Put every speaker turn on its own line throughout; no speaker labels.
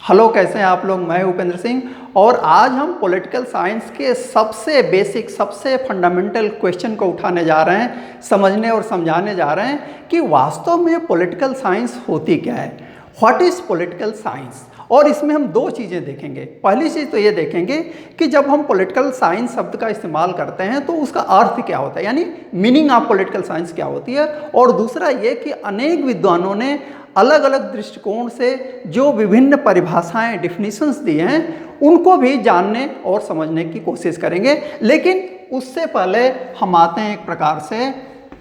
Hello, कैसे हैं आप लोग। मैं उपेंद्र सिंह और आज हम पॉलिटिकल साइंस के सबसे बेसिक सबसे फंडामेंटल क्वेश्चन को उठाने जा रहे हैं, समझने और समझाने जा रहे हैं कि वास्तव में पॉलिटिकल साइंस होती क्या है। What is political science. और इसमें हम दो चीज़ें देखेंगे। पहली चीज़ तो ये देखेंगे कि जब हम पॉलिटिकल साइंस शब्द का इस्तेमाल करते हैं तो उसका अर्थ क्या होता है, यानी मीनिंग ऑफ पॉलिटिकल साइंस क्या होती है। और दूसरा ये कि अनेक विद्वानों ने अलग अलग दृष्टिकोण से जो विभिन्न परिभाषाएं डिफिनीशंस दिए हैं उनको भी जानने और समझने की कोशिश करेंगे। लेकिन उससे पहले हम आते हैं एक प्रकार से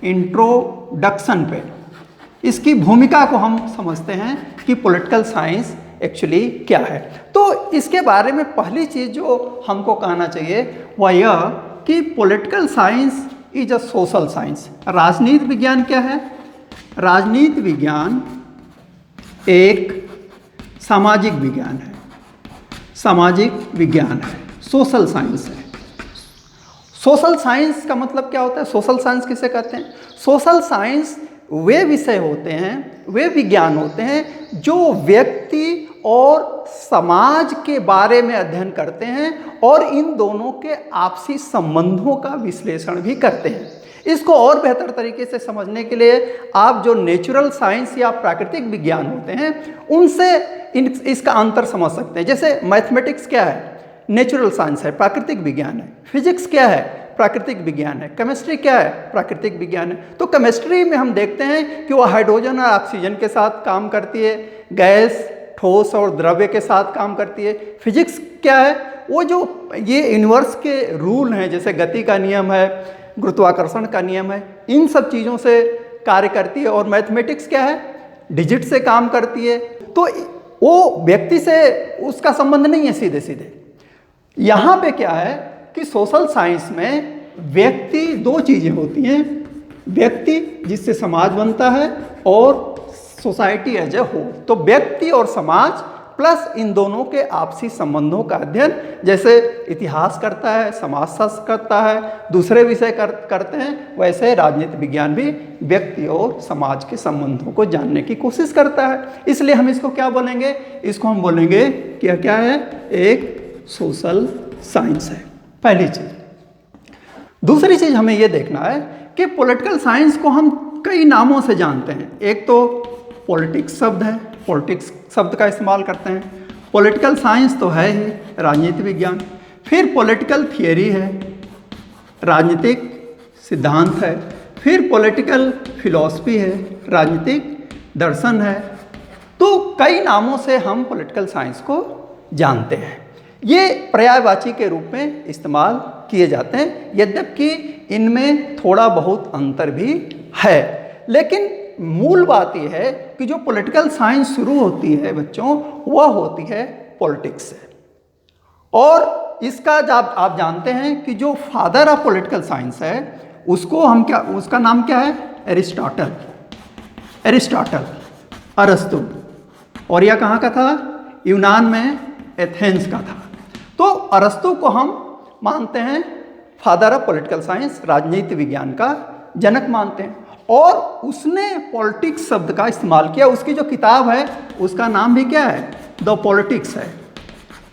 इंट्रोडक्शन पे। इसकी भूमिका को हम समझते हैं कि पॉलिटिकल साइंस एक्चुअली क्या है। तो इसके बारे में पहली चीज़ जो हमको कहना चाहिए वह यह कि political science is a social science. राजनीति विज्ञान क्या है? राजनीति विज्ञान एक सामाजिक विज्ञान है, सामाजिक विज्ञान है, सोशल साइंस है। सोशल साइंस का मतलब क्या होता है? सोशल साइंस किसे कहते हैं? सोशल साइंस वे विषय होते हैं, वे विज्ञान होते हैं जो व्यक्ति और समाज के बारे में अध्ययन करते हैं और इन दोनों के आपसी संबंधों का विश्लेषण भी करते हैं। इसको और बेहतर तरीके से समझने के लिए आप जो नेचुरल साइंस या प्राकृतिक विज्ञान होते हैं उनसे इसका अंतर समझ सकते हैं। जैसे मैथमेटिक्स क्या है? नेचुरल साइंस है, प्राकृतिक विज्ञान है। फिजिक्स क्या है? प्राकृतिक विज्ञान है। केमिस्ट्री क्या है? प्राकृतिक विज्ञान है। तो केमिस्ट्री में हम देखते हैं कि वह हाइड्रोजन और ऑक्सीजन के साथ काम करती है, गैस, ठोस और द्रव्य के साथ काम करती है। फिजिक्स क्या है? वो जो ये यूनिवर्स के रूल हैं, जैसे गति का नियम है, गुरुत्वाकर्षण का नियम है, इन सब चीज़ों से कार्य करती है। और मैथमेटिक्स क्या है? डिजिट से काम करती है। तो वो व्यक्ति से उसका संबंध नहीं है सीधे सीधे। यहाँ पे क्या है कि सोशल साइंस में व्यक्ति दो चीज़ें होती हैं, व्यक्ति जिससे समाज बनता है और सोसाइटी एज ए होल। तो व्यक्ति और समाज प्लस इन दोनों के आपसी संबंधों का अध्ययन, जैसे इतिहास करता है, समाजशास्त्र करता है, दूसरे विषय करते हैं, वैसे राजनीति विज्ञान भी व्यक्ति और समाज के संबंधों को जानने की कोशिश करता है। इसलिए हम इसको क्या बोलेंगे? इसको हम बोलेंगे कि क्या है? एक सोशल साइंस है, पहली चीज़। दूसरी चीज़ हमें ये देखना है कि पॉलिटिकल साइंस को हम कई नामों से जानते हैं। एक तो पॉलिटिक्स शब्द है, पॉलिटिक्स शब्द का इस्तेमाल करते हैं। पॉलिटिकल साइंस तो है ही राजनीति विज्ञान। फिर पॉलिटिकल थियरी है, राजनीतिक सिद्धांत है। फिर पॉलिटिकल फिलॉसफी है, राजनीतिक दर्शन है। तो कई नामों से हम पॉलिटिकल साइंस को जानते हैं। ये पर्यायवाची के रूप में इस्तेमाल किए जाते हैं, यद्यपि इनमें थोड़ा बहुत अंतर भी है। लेकिन मूल बात यह है कि जो पॉलिटिकल साइंस शुरू होती है बच्चों, वह होती है पॉलिटिक्स से। और इसका जब आप जानते हैं कि जो फादर ऑफ पॉलिटिकल साइंस है उसको हम क्या, उसका नाम क्या है? एरिस्टोटल, एरिस्टोटल, अरस्तु। और यह कहाँ का था? यूनान में, एथेंस का था। तो अरस्तु को हम मानते हैं फादर ऑफ पॉलिटिकल साइंस, राजनीति विज्ञान का जनक मानते हैं। और उसने पॉलिटिक्स शब्द का इस्तेमाल किया। उसकी जो किताब है उसका नाम भी क्या है? द पॉलिटिक्स है।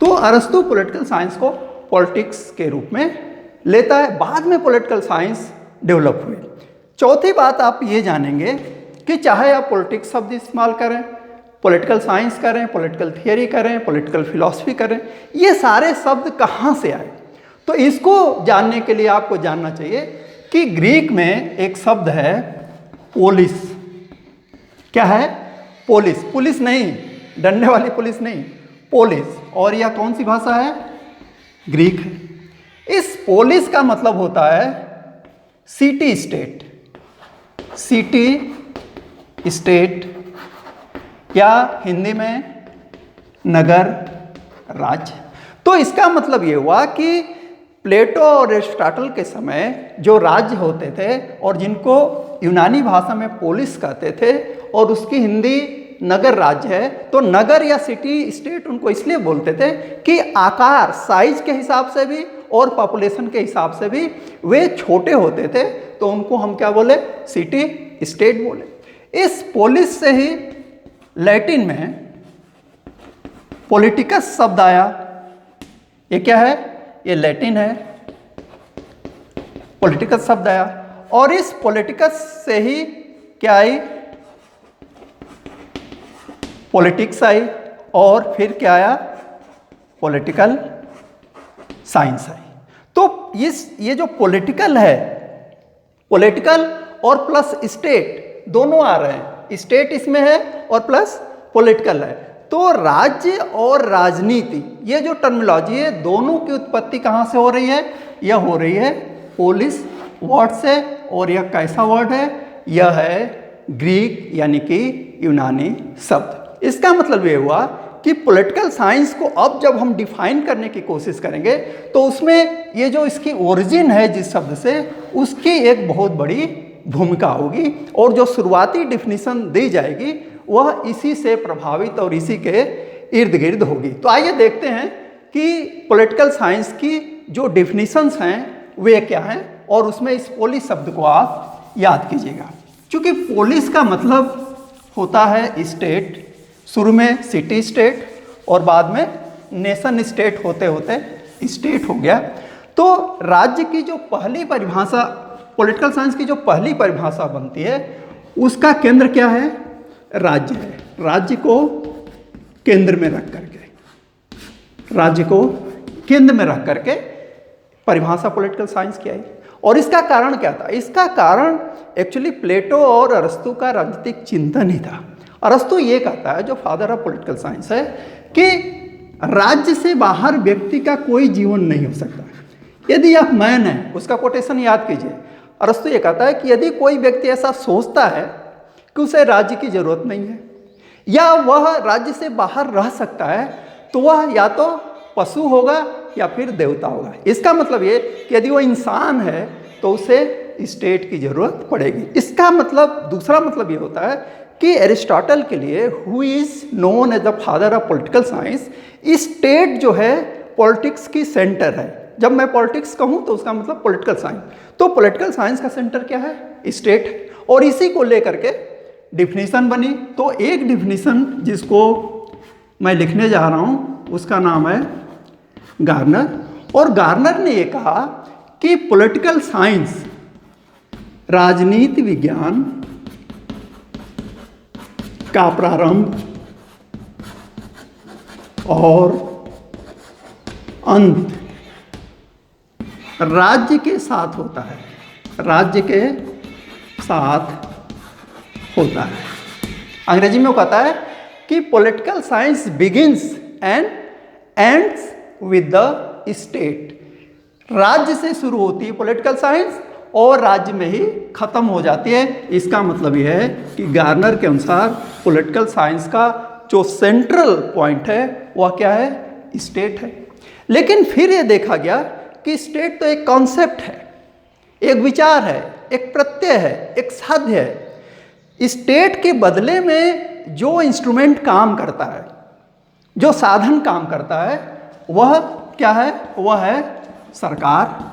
तो अरस्तु पॉलिटिकल साइंस को पॉलिटिक्स के रूप में लेता है। बाद में पॉलिटिकल साइंस डेवलप हुई। चौथी बात आप ये जानेंगे कि चाहे आप पॉलिटिक्स शब्द इस्तेमाल करें, पॉलिटिकल साइंस करें, पॉलिटिकल थियरी करें, पॉलिटिकल फिलॉसफी करें, ये सारे शब्द कहाँ से आए? तो इसको जानने के लिए आपको जानना चाहिए कि ग्रीक में एक शब्द है पोलिस। क्या है? पोलिस। पुलिस नहीं, डरने वाली पुलिस नहीं, पोलिस। और यह कौन सी भाषा है? ग्रीक है। इस पोलिस का मतलब होता है सिटी स्टेट, सिटी स्टेट, या हिंदी में नगर राज्य। तो इसका मतलब ये हुआ कि प्लेटो और एरिस्टोटल के समय जो राज्य होते थे और जिनको यूनानी भाषा में पोलिस कहते थे और उसकी हिंदी नगर राज्य है, तो नगर या सिटी स्टेट उनको इसलिए बोलते थे कि आकार, साइज के हिसाब से भी और पॉपुलेशन के हिसाब से भी वे छोटे होते थे। तो उनको हम क्या बोले? सिटी स्टेट बोले। इस पोलिस से ही लैटिन में पॉलिटिकस शब्द आया, ये क्या है, ये लैटिन है, पॉलिटिकस शब्द आया, और इस पॉलिटिकस से ही क्या आई, पॉलिटिक्स आई, और फिर क्या आया, पॉलिटिकल साइंस आई। तो ये जो पॉलिटिकल है, पॉलिटिकल और प्लस स्टेट दोनों आ रहे हैं, स्टेट इसमें है और प्लस पॉलिटिकल है। तो राज्य और राजनीति, ये जो टर्मिनोलॉजी है, दोनों की उत्पत्ति कहाँ से हो रही है, यह हो रही है पोलिस वर्ड से, और यह कैसा वर्ड है, यह है ग्रीक यानी कि यूनानी शब्द। इसका मतलब ये हुआ कि पॉलिटिकल साइंस को अब जब हम डिफाइन करने की कोशिश करेंगे तो उसमें ये जो इसकी ओरिजिन है जिस शब्द से, उसकी एक बहुत बड़ी भूमिका होगी, और जो शुरुआती डिफिनीशन दी जाएगी वह इसी से प्रभावित और इसी के इर्द गिर्द होगी। तो आइए देखते हैं कि पॉलिटिकल साइंस की जो डिफिनीशंस हैं वे क्या हैं, और उसमें इस पोलिस शब्द को आप याद कीजिएगा। क्योंकि पोलिस का मतलब होता है स्टेट, शुरू में सिटी स्टेट और बाद में नेशन स्टेट होते होते स्टेट हो गया। तो राज्य की जो पहली परिभाषा, पॉलिटिकल साइंस की जो पहली परिभाषा बनती है, उसका केंद्र क्या है, राज्य है। राज्य को केंद्र में रख करके, राज्य को केंद्र में रख करके परिभाषा पॉलिटिकल साइंस की आई। और इसका कारण क्या था, इसका कारण एक्चुअली प्लेटो और अरस्तु का राजनीतिक चिंतन ही था। अरस्तु ये कहता है, जो फादर ऑफ पॉलिटिकल साइंस है, कि राज्य से बाहर व्यक्ति का कोई जीवन नहीं हो सकता। यदि आप मैन है, उसका कोटेशन याद कीजिए। अरस्तु ये कहता है कि यदि कोई व्यक्ति ऐसा सोचता है कि उसे राज्य की जरूरत नहीं है, या वह राज्य से बाहर रह सकता है, तो वह या तो पशु होगा या फिर देवता होगा। इसका मतलब ये कि यदि वो इंसान है तो उसे स्टेट की जरूरत पड़ेगी। इसका मतलब, दूसरा मतलब ये होता है कि एरिस्टोटल के लिए, who is known as the father of political science, state जो है पॉलिटिक्स की सेंटर है। जब मैं पॉलिटिक्स कहूँ तो उसका मतलब पॉलिटिकल साइंस। तो पॉलिटिकल साइंस का सेंटर क्या है, स्टेट है, और इसी को लेकर के डिफिनीशन बनी। तो एक डिफिनीशन जिसको मैं लिखने जा रहा हूँ उसका नाम है गार्नर, और गार्नर ने ये कहा कि पॉलिटिकल साइंस राजनीति विज्ञान का प्रारंभ और अंत राज्य के साथ होता है, राज्य के साथ होता है। अंग्रेजी में वो कहता है कि political science begins and ends with the state. राज्य से शुरू होती है पॉलिटिकल साइंस और राज्य में ही खत्म हो जाती है। इसका मतलब यह है कि गार्नर के अनुसार पॉलिटिकल साइंस का जो सेंट्रल पॉइंट है वह क्या है, स्टेट है। लेकिन फिर यह देखा गया कि स्टेट तो एक कॉन्सेप्ट है, एक विचार है, एक प्रत्यय है, एक साध्य है। स्टेट के बदले में जो इंस्ट्रूमेंट काम करता है, जो साधन काम करता है, वह क्या है, वह है सरकार।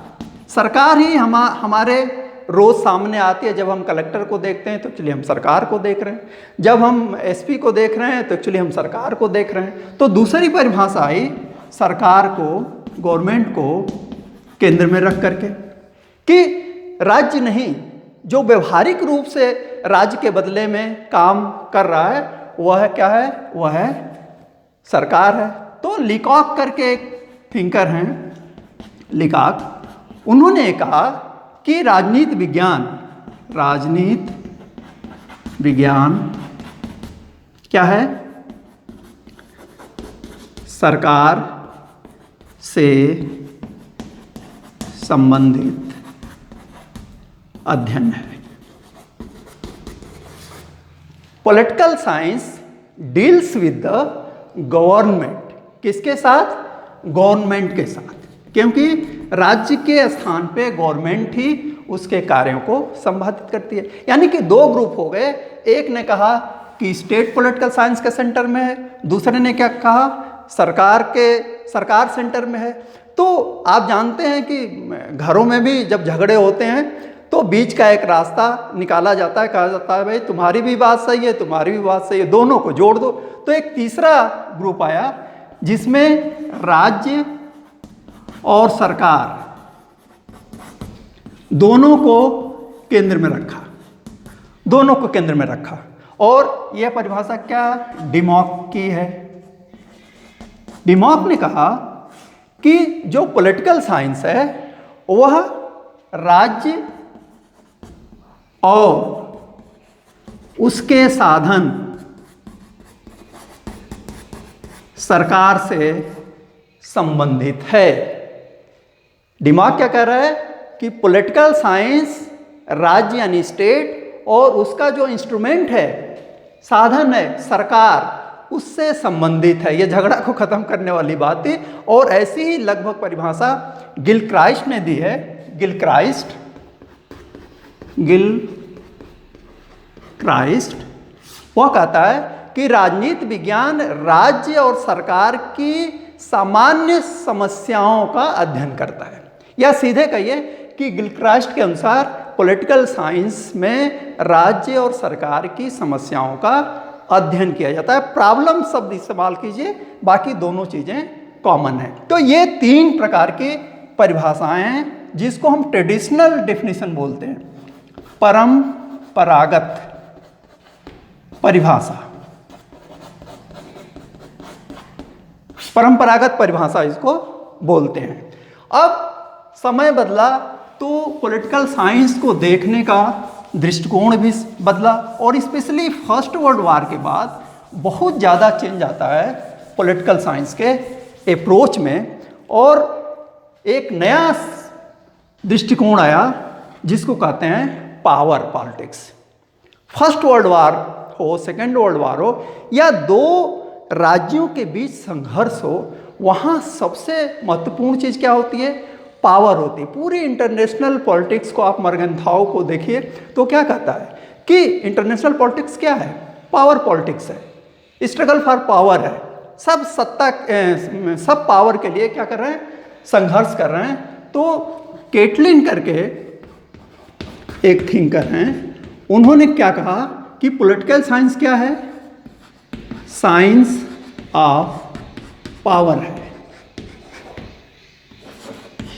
सरकार ही हमारे रोज़ सामने आती है। जब हम कलेक्टर को देखते हैं तो एक्चुअली हम सरकार को देख रहे हैं, जब हम एसपी को देख रहे हैं तो एक्चुअली हम सरकार को देख रहे हैं। तो दूसरी परिभाषा आई सरकार को, गवर्नमेंट को केंद्र में रख करके, कि राज्य नहीं, जो व्यवहारिक रूप से राज्य के बदले में काम कर रहा है वह क्या है, वह है सरकार है। तो लिकॉक करके एक थिंकर हैं, लिकॉक, उन्होंने कहा कि राजनीति विज्ञान क्या है, सरकार से संबंधित अध्ययन है। Political science deals with the government, किसके साथ, गवर्नमेंट के साथ, क्योंकि राज्य के स्थान पे गवर्नमेंट ही उसके कार्यों को संपादित करती है। यानी कि दो ग्रुप हो गए, एक ने कहा कि स्टेट पॉलिटिकल साइंस के सेंटर में है, दूसरे ने क्या कहा, सरकार सेंटर में है। तो आप जानते हैं कि घरों में भी जब झगड़े होते हैं तो बीच का एक रास्ता निकाला जाता है, कहा जाता है भाई तुम्हारी भी बात सही है, तुम्हारी भी बात सही है, दोनों को जोड़ दो। तो एक तीसरा ग्रुप आया जिसमें राज्य और सरकार दोनों को केंद्र में रखा, दोनों को केंद्र में रखा। और यह परिभाषा क्या डिमॉक की है। डिमॉक ने कहा कि जो पॉलिटिकल साइंस है वह राज्य और उसके साधन सरकार से संबंधित है। डिमॉक क्या कह रहा है कि पॉलिटिकल साइंस राज्य यानी स्टेट और उसका जो इंस्ट्रूमेंट है, साधन है, सरकार, उससे संबंधित है। यह झगड़ा को खत्म करने वाली बात है। और ऐसी ही लगभग परिभाषा गिलक्राइस्ट ने दी है। गिलक्राइस्ट वह कहता है कि राजनीति विज्ञान राज्य और सरकार की सामान्य समस्याओं का अध्ययन करता है। या सीधे कहिए कि गिलक्राइस्ट के अनुसार पॉलिटिकल साइंस में राज्य और सरकार की समस्याओं का अध्ययन किया जाता है। प्रॉब्लम शब्द इस्तेमाल कीजिए, बाकी दोनों चीज़ें कॉमन है। तो ये 3 प्रकार की परिभाषाएं हैं जिसको हम ट्रेडिशनल डेफिनेशन बोलते हैं। परंपरागत परिभाषा, परंपरागत परिभाषा इसको बोलते हैं। अब समय बदला तो पॉलिटिकल साइंस को देखने का दृष्टिकोण भी बदला और स्पेशली फर्स्ट वर्ल्ड वॉर के बाद बहुत ज़्यादा चेंज आता है पॉलिटिकल साइंस के अप्रोच में। और एक नया दृष्टिकोण आया जिसको कहते हैं power politics. First world war हो, सेकेंड वर्ल्ड वॉर हो या 2 राज्यों के बीच संघर्ष हो, वहाँ सबसे महत्वपूर्ण चीज़ क्या होती है? पावर होती है। पूरी इंटरनेशनल पॉलिटिक्स को आप मर्गेंथाउ को देखिए तो क्या कहता है कि इंटरनेशनल पॉलिटिक्स क्या है? पावर पॉलिटिक्स है, स्ट्रगल फॉर पावर है। सब सत्ता, सब पावर के लिए क्या कर रहे हैं? संघर्ष कर रहे हैं। तो केटलिन करके एक थिंकर हैं, उन्होंने क्या कहा कि पॉलिटिकल साइंस क्या है? साइंस ऑफ पावर है,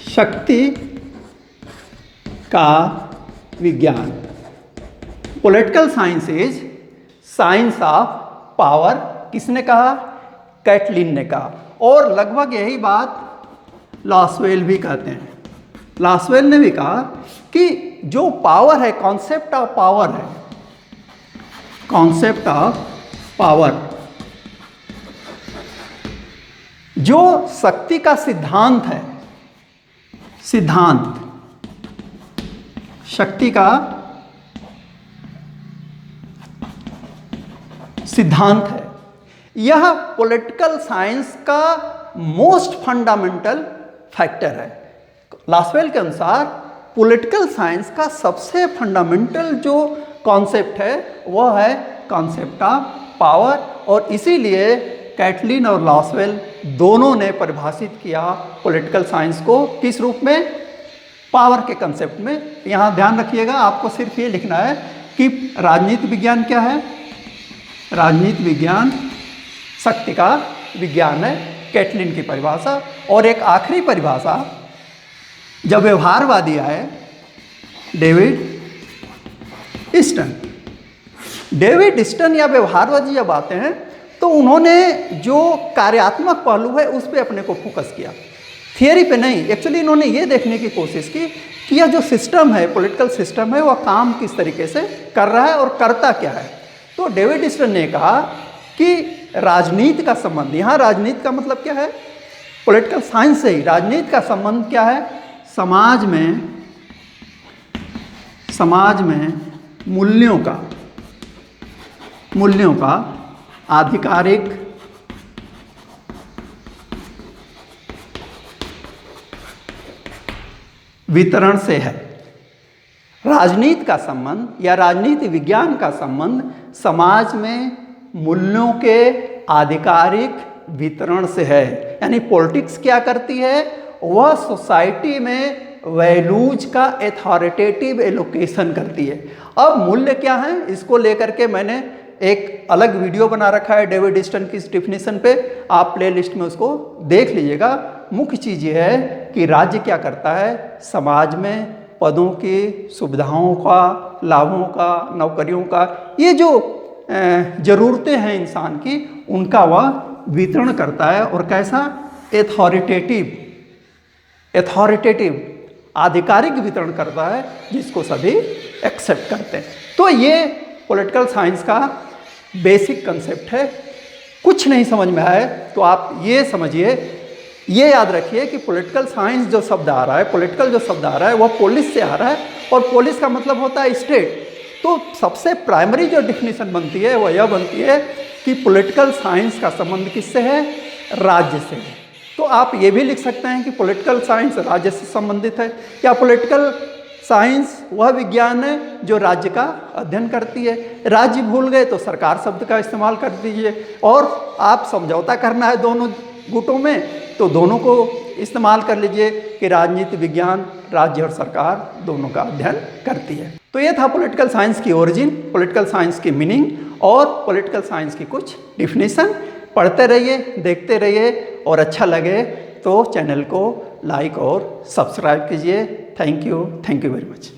शक्ति का विज्ञान। Political science is science of power. किसने कहा? कैटलिन ने कहा। और लगभग यही बात लॉसवेल भी कहते हैं। लॉसवेल ने भी कहा कि जो पावर है, कॉन्सेप्ट ऑफ पावर है, कॉन्सेप्ट ऑफ पावर, जो शक्ति का सिद्धांत है, सिद्धांत, शक्ति का सिद्धांत है, यह पॉलिटिकल साइंस का मोस्ट फंडामेंटल फैक्टर है। लॉसवेल के अनुसार पॉलिटिकल साइंस का सबसे फंडामेंटल जो कॉन्सेप्ट है वह है कॉन्सेप्ट ऑफ पावर। और इसीलिए कैटलिन और लॉसवेल दोनों ने परिभाषित किया पॉलिटिकल साइंस को किस रूप में? पावर के कंसेप्ट में। यहाँ ध्यान रखिएगा, आपको सिर्फ ये लिखना है कि राजनीति विज्ञान क्या है? राजनीति विज्ञान शक्ति का विज्ञान है, कैटलिन की परिभाषा। और एक आखिरी परिभाषा जब व्यवहारवादी आए, डेविड ईस्टन। डेविड ईस्टन या व्यवहारवादी जब आते हैं तो उन्होंने जो कार्यात्मक पहलू है उस पर अपने को फोकस किया, थियरी पे नहीं। एक्चुअली इन्होंने ये देखने की कोशिश की कि यह जो सिस्टम है, पॉलिटिकल सिस्टम है, वह काम किस तरीके से कर रहा है और करता क्या है। तो डेविड ईस्टन ने कहा कि राजनीति का संबंध, यहाँ राजनीति का मतलब क्या है? पॉलिटिकल साइंस से ही राजनीति का संबंध क्या है? समाज में मूल्यों का आधिकारिक वितरण से है। राजनीति का संबंध या राजनीति विज्ञान का संबंध समाज में मूल्यों के आधिकारिक वितरण से है। यानी पॉलिटिक्स क्या करती है? वह सोसाइटी में वैल्यूज का अथॉरिटेटिव एलोकेशन करती है। अब मूल्य क्या है, इसको लेकर के मैंने एक अलग वीडियो बना रखा है डेविड ईस्टन की इस डिफिनीशन पे, आप प्लेलिस्ट में उसको देख लीजिएगा। मुख्य चीज़ ये है कि राज्य क्या करता है, समाज में पदों की, सुविधाओं का, लाभों का, नौकरियों का, ये जो ज़रूरतें हैं इंसान की, उनका वह वितरण करता है। और कैसा, एथॉरिटेटिव आधिकारिक वितरण करता है, जिसको सभी एक्सेप्ट करते हैं। तो ये पॉलिटिकल साइंस का बेसिक कंसेप्ट है। कुछ नहीं समझ में आए तो आप ये समझिए, ये याद रखिए कि पॉलिटिकल साइंस जो शब्द आ रहा है, पॉलिटिकल जो शब्द आ रहा है, वह पोलिस से आ रहा है, और पोलिस का मतलब होता है स्टेट। तो सबसे प्राइमरी जो डिफिनीशन बनती है वह यह बनती है कि पॉलिटिकल साइंस का संबंध किससे है, राज्य से है। तो आप ये भी लिख सकते हैं कि पॉलिटिकल साइंस राज्य से संबंधित है, या पॉलिटिकल साइंस वह विज्ञान है जो राज्य का अध्ययन करती है। राज्य भूल गए तो सरकार शब्द का इस्तेमाल कर दीजिए, और आप समझौता करना है दोनों गुटों में तो दोनों को इस्तेमाल कर लीजिए कि राजनीति विज्ञान राज्य और सरकार दोनों का अध्ययन करती है। तो ये था पॉलिटिकल साइंस की ओरिजिन, पॉलिटिकल साइंस की मीनिंग और पॉलिटिकल साइंस की कुछ डिफिनीशन। पढ़ते रहिए, देखते रहिए, और अच्छा लगे तो चैनल को लाइक और सब्सक्राइब कीजिए। Thank you very much.